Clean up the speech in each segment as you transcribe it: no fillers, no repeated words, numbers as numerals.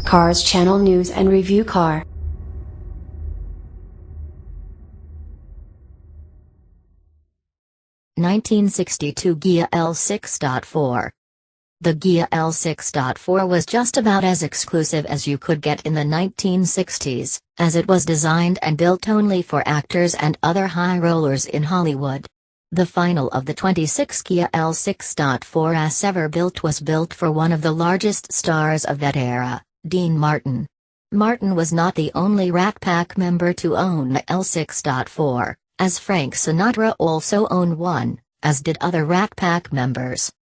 Cars Channel News and Review Car. (1962) Ghia L6.4. The Ghia L6.4 was just about as exclusive as you could get in the 1960s, as it was designed and built only for actors and other high rollers in Hollywood. The final of the 26 Ghia L6.4s ever built was built for one of the largest stars of that era, Dean Martin. Martin was not the only Rat Pack member to own the L6.4, as Frank Sinatra also owned one, as did other Rat Pack members.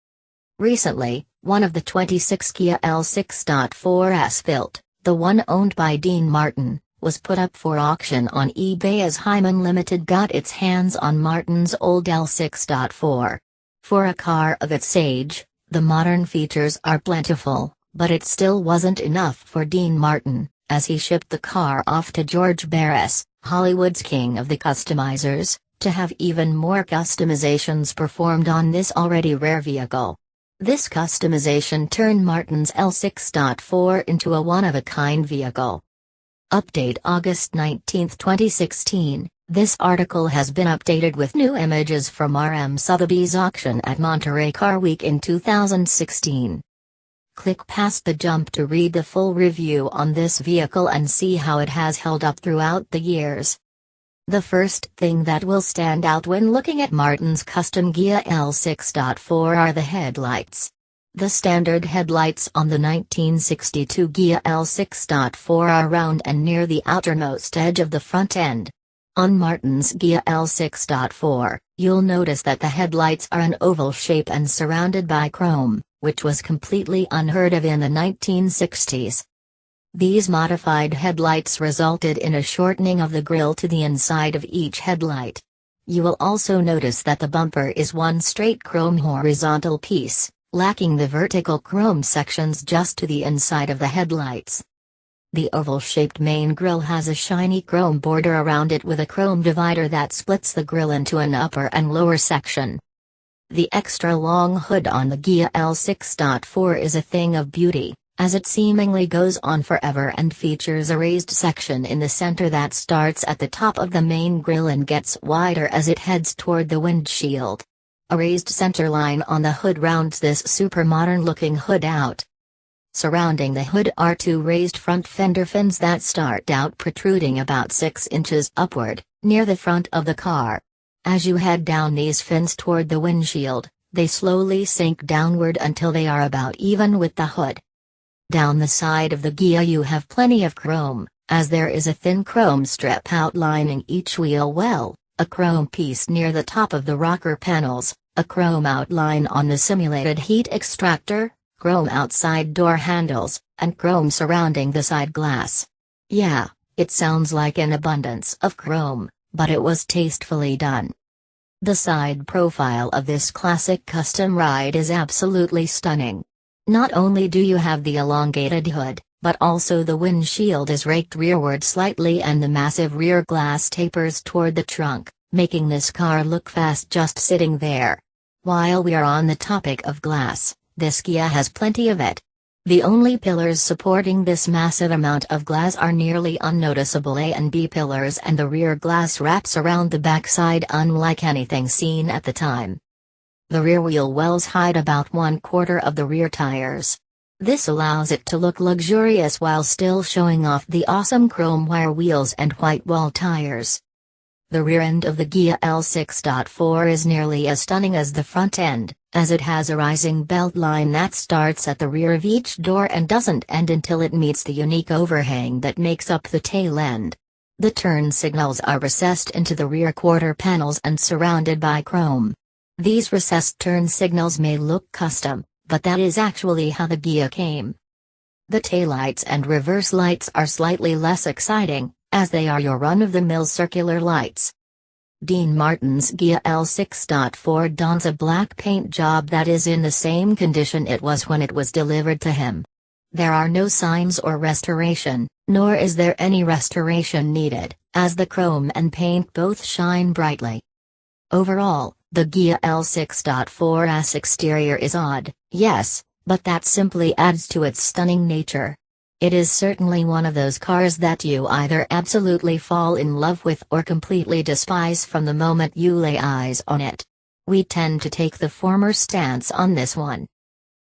Recently, one of the 26 Ghia L6.4s built, the one owned by Dean Martin, was put up for auction on eBay as Hyman Limited got its hands on Martin's old L6.4. For a car of its age, the modern features are plentiful, but it still wasn't enough for Dean Martin, as he shipped the car off to George Barris, Hollywood's king of the customizers, to have even more customizations performed on this already rare vehicle. This customization turned Martin's L6.4 into a one-of-a-kind vehicle. Update August 19, 2016. This article has been updated with new images from R.M. Sotheby's auction at Monterey Car Week in 2016. Click past the jump to read the full review on this vehicle and see how it has held up throughout the years. The first thing that will stand out when looking at Martin's custom Ghia L6.4 are the headlights. The standard headlights on the 1962 Ghia L6.4 are round and near the outermost edge of the front end. On Martin's Ghia L6.4, you'll notice that the headlights are an oval shape and surrounded by chrome, which was completely unheard of in the 1960s. These modified headlights resulted in a shortening of the grille to the inside of each headlight. You will also notice that the bumper is one straight chrome horizontal piece, lacking the vertical chrome sections just to the inside of the headlights. The oval-shaped main grille has a shiny chrome border around it with a chrome divider that splits the grille into an upper and lower section. The extra long hood on the Ghia L6.4 is a thing of beauty, as it seemingly goes on forever and features a raised section in the center that starts at the top of the main grille and gets wider as it heads toward the windshield. A raised center line on the hood rounds this super modern looking hood out. Surrounding the hood are two raised front fender fins that start out protruding about 6 inches upward, near the front of the car. As you head down these fins toward the windshield, they slowly sink downward until they are about even with the hood. Down the side of the Ghia you have plenty of chrome, as there is a thin chrome strip outlining each wheel well, a chrome piece near the top of the rocker panels, a chrome outline on the simulated heat extractor, chrome outside door handles, and chrome surrounding the side glass. Yeah, it sounds like an abundance of chrome, but it was tastefully done. The side profile of this classic custom ride is absolutely stunning. Not only do you have the elongated hood, but also the windshield is raked rearward slightly and the massive rear glass tapers toward the trunk, making this car look fast just sitting there. While we are on the topic of glass, this Ghia has plenty of it. The only pillars supporting this massive amount of glass are nearly unnoticeable A and B pillars, and the rear glass wraps around the backside unlike anything seen at the time. The rear wheel wells hide about 1/4 of the rear tires. This allows it to look luxurious while still showing off the awesome chrome wire wheels and white wall tires. The rear end of the Ghia L6.4 is nearly as stunning as the front end, as it has a rising belt line that starts at the rear of each door and doesn't end until it meets the unique overhang that makes up the tail end. The turn signals are recessed into the rear quarter panels and surrounded by chrome. These recessed turn signals may look custom, but that is actually how the Ghia came. The taillights and reverse lights are slightly less exciting, as they are your run-of-the-mill circular lights. Dean Martin's Ghia L6.4 dons a black paint job that is in the same condition it was when it was delivered to him. There are no signs or restoration, nor is there any restoration needed, as the chrome and paint both shine brightly. Overall, the Ghia L6.4's exterior is odd, yes, but that simply adds to its stunning nature. It is certainly one of those cars that you either absolutely fall in love with or completely despise from the moment you lay eyes on it. We tend to take the former stance on this one.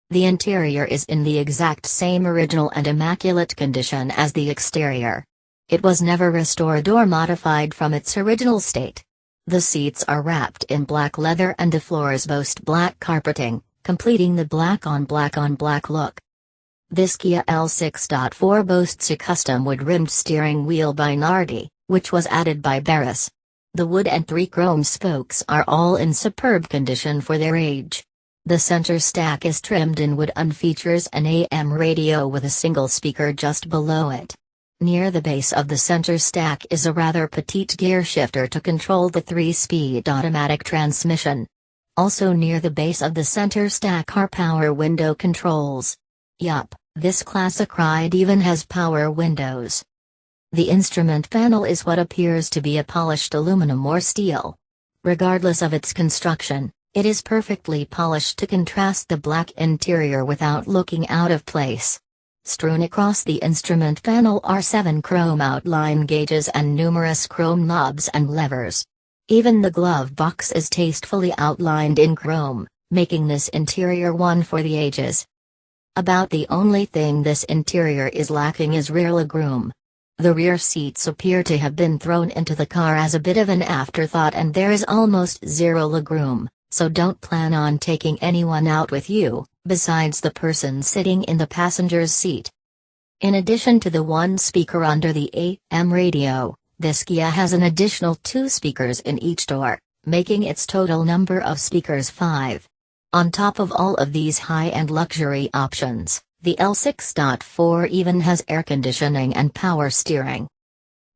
The interior is in the exact same original and immaculate condition as the exterior. It was never restored or modified from its original state. The seats are wrapped in black leather and the floors boast black carpeting, completing the black on black look. This Ghia L6.4 boasts a custom wood-rimmed steering wheel by Nardi, which was added by Barris. The wood and 3 chrome spokes are all in superb condition for their age. The center stack is trimmed in wood and features an AM radio with a single speaker just below it. Near the base of the center stack is a rather petite gear shifter to control the 3-speed automatic transmission. Also near the base of the center stack are power window controls. Yup, this classic ride even has power windows. The instrument panel is what appears to be a polished aluminum or steel. Regardless of its construction, it is perfectly polished to contrast the black interior without looking out of place. Strewn across the instrument panel are 7 chrome outline gauges and numerous chrome knobs and levers. Even the glove box is tastefully outlined in chrome, making this interior one for the ages. About the only thing this interior is lacking is rear legroom. The rear seats appear to have been thrown into the car as a bit of an afterthought, and there is almost zero legroom, so don't plan on taking anyone out with you, besides the person sitting in the passenger's seat. In addition to the 1 speaker under the AM radio, this Ghia has an additional 2 speakers in each door, making its total number of speakers 5. On top of all of these high-end luxury options, the L6.4 even has air conditioning and power steering.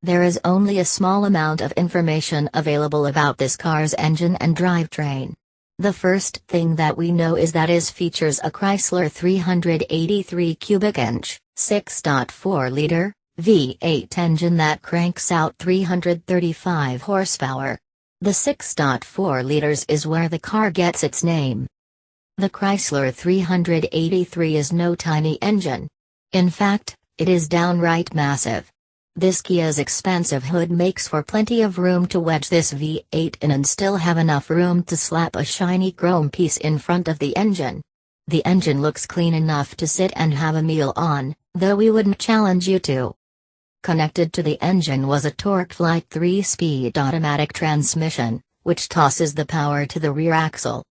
There is only a small amount of information available about this car's engine and drivetrain. The first thing that we know is that it features a Chrysler 383 cubic inch, 6.4-liter, V8 engine that cranks out 335 horsepower. The 6.4 liters is where the car gets its name. The Chrysler 383 is no tiny engine. In fact, it is downright massive. This Ghia's expansive hood makes for plenty of room to wedge this V8 in and still have enough room to slap a shiny chrome piece in front of the engine. The engine looks clean enough to sit and have a meal on, though we wouldn't challenge you to. Connected to the engine was a torque-light 3-speed automatic transmission, which tosses the power to the rear axle.